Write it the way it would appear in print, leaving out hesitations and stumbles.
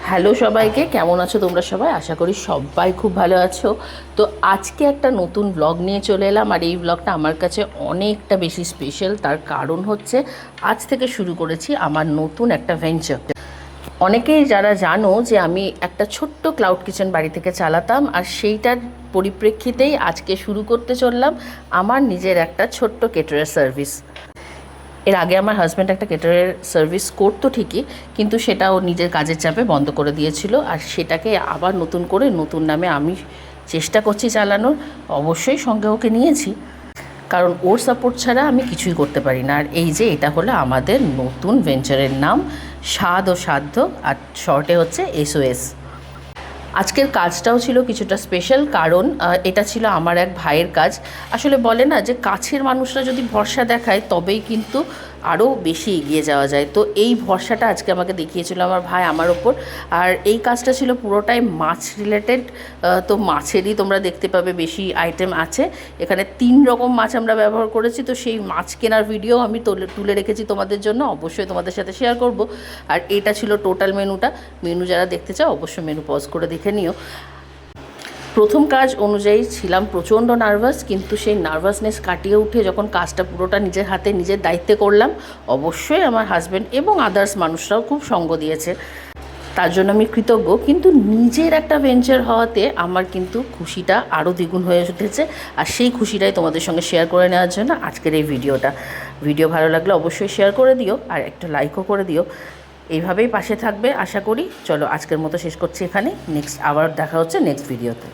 Hello সবাইকে, কেমন আছো তোমরা সবাই? আশা করি সবাই খুব ভালো আছো। তো আজকে একটা নতুন ব্লগ নিয়ে চলে এলাম, আর এই ব্লগটা আমার কাছে অনেকটা বেশি স্পেশাল। তার কারণ হচ্ছে আজ থেকে শুরু করেছি আমার নতুন একটা ভেঞ্চার। অনেকেই যারা জানো যে আমি একটা ছোট্ট ক্লাউড কিচেন বাড়ি থেকে চালাতাম, আর সেইটার পরিপ্রেক্ষিতেই আজকে শুরু করতে চললাম আমার নিজের একটা ছোট্ট কেটারের সার্ভিস। এর আগে আমার হাজব্যান্ড একটা কেটারের সার্ভিস করতো ঠিকই, কিন্তু সেটা ও নিজের কাজের চাপে বন্ধ করে দিয়েছিল, আর সেটাকে আবার নতুন করে নতুন নামে আমি চেষ্টা করছি চালানোর। অবশ্যই সঙ্গে ওকে নিয়েছি, কারণ ওর সাপোর্ট ছাড়া আমি কিছুই করতে পারি না। আর এই যে এটা হলো আমাদের নতুন ভেঞ্চারের নাম, স্বাদ ও সাধ্য, আর শর্টে হচ্ছে SOS। আজকের কাজটাও ছিল কিছুটা স্পেশাল, কারণ এটা ছিল আমার এক ভাইয়ের কাজ। আসলে বলে না যে কাছের মানুষরা যদি ভরসা দেখায় তবেই কিন্তু আরও বেশি এগিয়ে যাওয়া যায়। তো এই ভরসাটা আজকে আমাকে দেখিয়েছিল আমার ভাই আমার ওপর। আর এই কাজটা ছিল পুরোটাই মাছ রিলেটেড। তো মাছেরই তোমরা দেখতে পাবে বেশি আইটেম আছে। এখানে 3 রকম মাছ আমরা ব্যবহার করেছি। তো সেই মাছ কেনার ভিডিও আমি তুলে রেখেছি তোমাদের জন্য, অবশ্যই তোমাদের সাথে শেয়ার করব। আর এটা ছিল টোটাল মেনুটা। মেনু যারা দেখতে চাও অবশ্যই মেনু পজ করে দেখে নিও। প্রথম কাজ অনুযায়ী ছিলাম প্রচণ্ড নার্ভাস, কিন্তু সেই নার্ভাসনেস কাটিয়ে উঠে যখন কাজটা পুরোটা নিজের হাতে নিজের দায়িত্বে করলাম, অবশ্যই আমার হাজব্যান্ড এবং আদার্স মানুষরাও খুব সঙ্গ দিয়েছে, তার জন্য আমি কৃতজ্ঞ। কিন্তু নিজের একটা ভেঞ্চার হওয়াতে আমার কিন্তু খুশিটা আরও দ্বিগুণ হয়ে উঠেছে, আর সেই খুশিটাই তোমাদের সঙ্গে শেয়ার করে নেওয়ার জন্য আজকের এই ভিডিওটা। ভিডিও ভালো লাগলে অবশ্যই শেয়ার করে দিও, আর একটা লাইকও করে দিও। এইভাবেই পাশে থাকবে আশা করি। চলো আজকের মতো শেষ করছি এখানে। নেক্সট আবার দেখা হচ্ছে নেক্সট ভিডিওতে।